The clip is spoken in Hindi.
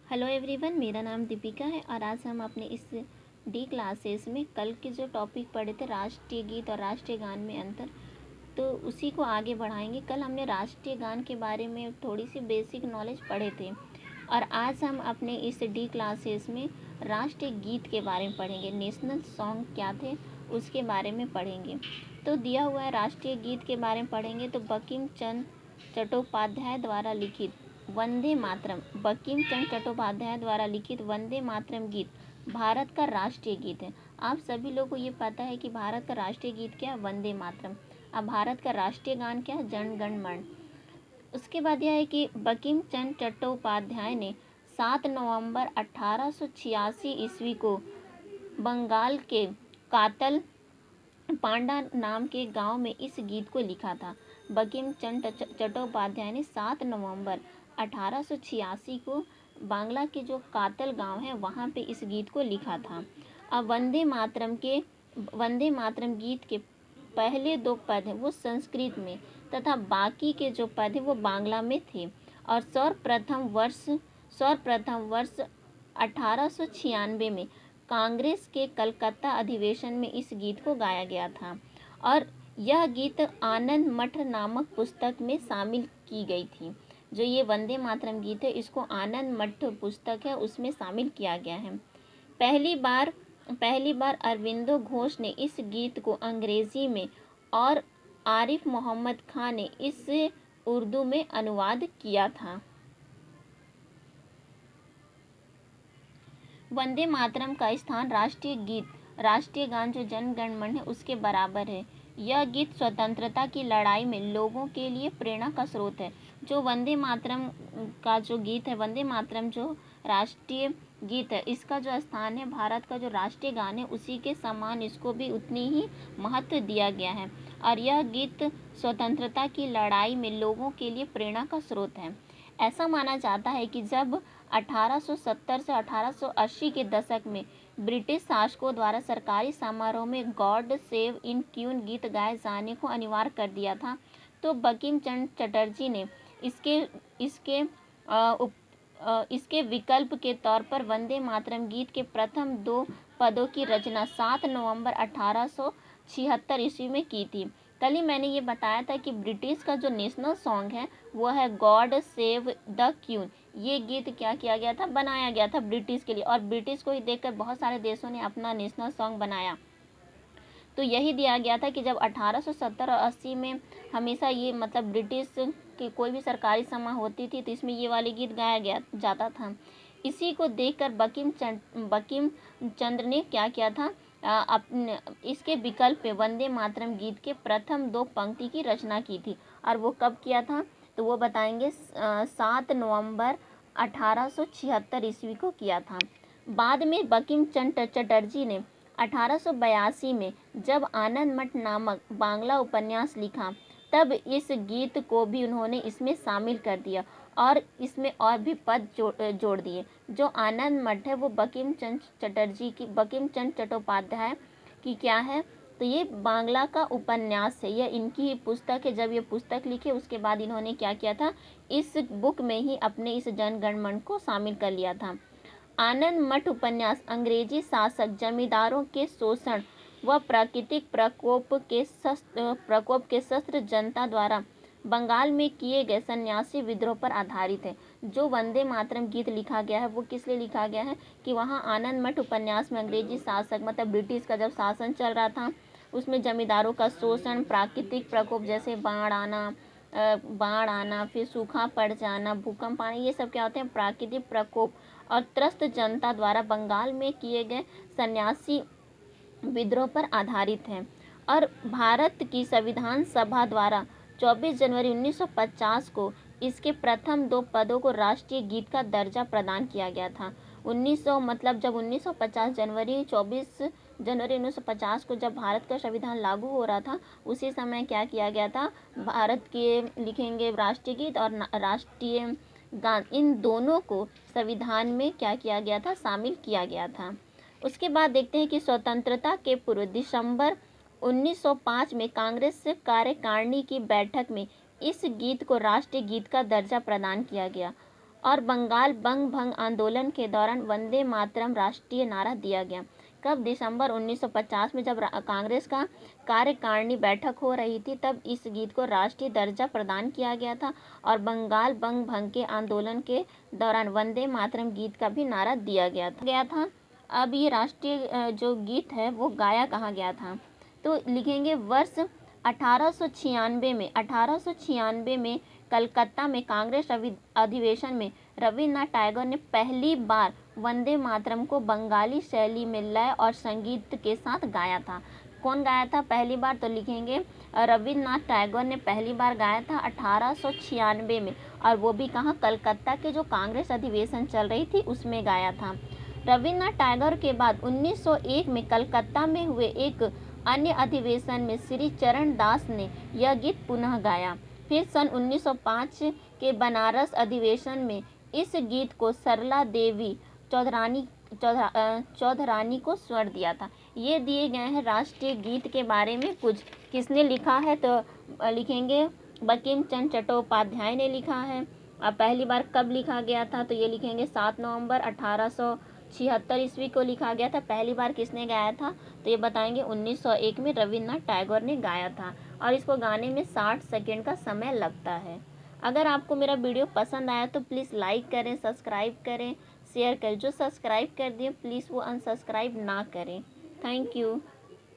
हेलो एवरीवन, मेरा नाम दीपिका है और आज हम अपने इस डी क्लासेस में कल के जो टॉपिक पढ़े थे राष्ट्रीय गीत और राष्ट्रीय गान में अंतर, तो उसी को आगे बढ़ाएंगे। कल हमने राष्ट्रीय गान के बारे में थोड़ी सी बेसिक नॉलेज पढ़े थे और आज हम अपने इस डी क्लासेस में राष्ट्रीय गीत के बारे में पढ़ेंगे। नेशनल सॉन्ग क्या थे उसके बारे में पढ़ेंगे। तो दिया हुआ है राष्ट्रीय गीत के बारे में पढ़ेंगे। तो बंकिम चंद्र चट्टोपाध्याय द्वारा लिखित वंदे मातरम, बंकिम चंद्र चट्टोपाध्याय द्वारा लिखित वंदे मातरम गीत भारत का राष्ट्रीय गीत है। आप सभी लोगों को ये पता है कि भारत का राष्ट्रीय गीत क्या है, वंदे मातरम। अब भारत का राष्ट्रीय गान क्या है, जन गण मन। उसके बाद यह है कि बंकिम चंद्र चट्टोपाध्याय ने 7 नवंबर 1886 ईस्वी को बंगाल के कातल पांडा नाम के गांव में इस गीत को लिखा था। बंकिम चंद्र चट्टोपाध्याय ने 7 नवंबर 1886 को बांग्ला के जो कातल गांव है वहां पे इस गीत को लिखा था। अब वंदे मातरम गीत के पहले 2 पद हैं वो संस्कृत में तथा बाकी के जो पद हैं वो बांग्ला में थे और सर्वप्रथम वर्ष 1896 में कांग्रेस के कलकत्ता अधिवेशन में इस गीत को गाया गया था और यह गीत आनंद मठ नामक पुस्तक में शामिल की गई थी। जो ये वंदे मातरम गीत है इसको आनंद मठ पुस्तक है उसमें शामिल किया गया है। पहली बार अरविंदो घोष ने इस गीत को अंग्रेजी में और आरिफ मोहम्मद खान ने इसे उर्दू में अनुवाद किया था। वंदे मातरम का स्थान राष्ट्रीय गान जो जन गण मन है उसके बराबर है। यह गीत स्वतंत्रता की लड़ाई में लोगों के लिए प्रेरणा का स्रोत है। जो वंदे मातरम का जो गीत है, वंदे मातरम जो राष्ट्रीय गीत है, इसका जो स्थान है भारत का जो राष्ट्रीय गान है उसी के समान इसको भी उतनी ही महत्व दिया गया है और यह गीत स्वतंत्रता की लड़ाई में लोगों के लिए प्रेरणा का स्रोत है। ऐसा माना जाता है कि जब 1870 से 1880 के दशक में ब्रिटिश शासकों द्वारा सरकारी समारोह में गॉड सेव इन क्यून गीत गाए जाने को अनिवार्य कर दिया था, तो बंकिम चंद्र चटर्जी ने इसके विकल्प के तौर पर वंदे मातरम गीत के प्रथम 2 पदों की रचना 7 नवंबर 1876 ईस्वी में की थी। कल ही मैंने ये बताया था कि ब्रिटिश का जो नेशनल सॉन्ग है वो है गॉड सेव द क्यून। ये गीत क्या किया गया था, बनाया गया था ब्रिटिश के लिए और ब्रिटिश को ही देखकर बहुत सारे देशों ने अपना नेशनल सॉन्ग बनाया। तो यही दिया गया था कि जब 1870 और 80 में हमेशा ये मतलब ब्रिटिश की कोई भी सरकारी समारोह होती थी तो इसमें ये वाले गीत गाया जाता था। इसी को देखकर बंकिम चंद्र ने क्या किया था, अपने इसके विकल्प पे वंदे मातरम गीत के प्रथम 2 पंक्ति की रचना की थी और वो कब किया था तो वो बताएंगे 7 नवंबर 1876 ईस्वी को किया था। बाद में बंकिम चंद्र चटर्जी ने 1882 में जब आनंद मठ नामक बांग्ला उपन्यास लिखा तब इस गीत को भी उन्होंने इसमें शामिल कर दिया और इसमें और भी पद जोड़ दिए। जो आनंद मठ है वो बंकिम चंद्र चट्टोपाध्याय की क्या है, तो ये बांग्ला का उपन्यास है, यह इनकी ही पुस्तक है। जब ये पुस्तक लिखे उसके बाद इन्होंने क्या किया था, इस बुक में ही अपने इस जन गण मन को शामिल कर लिया था। आनंद मठ उपन्यास अंग्रेजी शासक जमींदारों के शोषण व प्राकृतिक प्रकोप के शस्त्र जनता द्वारा बंगाल में किए गए सन्यासी विद्रोह पर आधारित है। जो वंदे मातरम गीत लिखा गया है वो किस लिए लिखा गया है कि वहाँ आनंद मठ उपन्यास में अंग्रेजी शासक मतलब ब्रिटिश का जब शासन चल रहा था उसमें जमींदारों का शोषण, प्राकृतिक प्रकोप जैसे बाढ़ आना, फिर सूखा पड़ जाना, भूकंप आना, ये सब क्या होते हैं, प्राकृतिक प्रकोप और त्रस्त जनता द्वारा बंगाल में किए गए सन्यासी विद्रोह पर आधारित है। और भारत की संविधान सभा द्वारा 24 जनवरी 1950 को इसके प्रथम 2 पदों को राष्ट्रीय गीत का दर्जा प्रदान किया गया था। 24 जनवरी 1950 को जब भारत का संविधान लागू हो रहा था उसी समय क्या किया गया था, भारत के लिखेंगे राष्ट्रीय गीत और राष्ट्रीय गान, इन दोनों को संविधान में क्या किया गया था, शामिल किया गया था। उसके बाद देखते हैं कि स्वतंत्रता के पूर्व दिसंबर 1905 में कांग्रेस कार्यकारिणी की बैठक में इस गीत को राष्ट्रीय गीत का दर्जा प्रदान किया गया और बंगाल बंग भंग आंदोलन के दौरान वंदे मातरम राष्ट्रीय नारा दिया गया। कब? दिसंबर 1950 में जब कांग्रेस का कार्यकारिणी बैठक हो रही थी, तब इस गीत को राष्ट्रीय दर्जा प्रदान किया गया था और बंगाल बंग भंग के आंदोलन के दौरान वंदे मातरम गीत का भी नारा दिया गया था। अब ये राष्ट्रीय जो गीत है वो गाया कहाँ गया था? तो लिखेंगे वर्ष 1896 में कलकत्ता में कांग्रेस अधिवेशन में रविन्द्रनाथ टैगोर ने पहली बार वंदे मातरम को बंगाली शैली में लय और संगीत के साथ गाया था। कौन गाया था पहली बार? तो लिखेंगे रविन्द्रनाथ टैगोर ने पहली बार गाया था 1896 में, और वो भी कहाँ? कलकत्ता के जो कांग्रेस अधिवेशन चल रही थी उसमें गाया था। रविन्द्रनाथ टैगोर के बाद 1901 में कलकत्ता में हुए एक अन्य अधिवेशन में श्री चरण दास ने यह गीत पुनः गाया। फिर सन 1905 के बनारस अधिवेशन में इस गीत को सरला देवी चौधरानी को स्वर दिया था। ये दिए गए हैं राष्ट्रीय गीत के बारे में कुछ। किसने लिखा है? तो लिखेंगे बंकिम चंद्र चट्टोपाध्याय ने लिखा है। अब पहली बार कब लिखा गया था? तो ये लिखेंगे 7 नवंबर 1876 ईस्वी को लिखा गया था। पहली बार किसने गाया था? तो ये बताएंगे 1901 में रविन्द्रनाथ टैगोर ने गाया था, और इसको गाने में 60 सेकेंड का समय लगता है। अगर आपको मेरा वीडियो पसंद आया तो प्लीज़ लाइक करें, सब्सक्राइब करें, शेयर करें। जो सब्सक्राइब कर दिए प्लीज़ वो अनसब्सक्राइब ना करें। Thank you.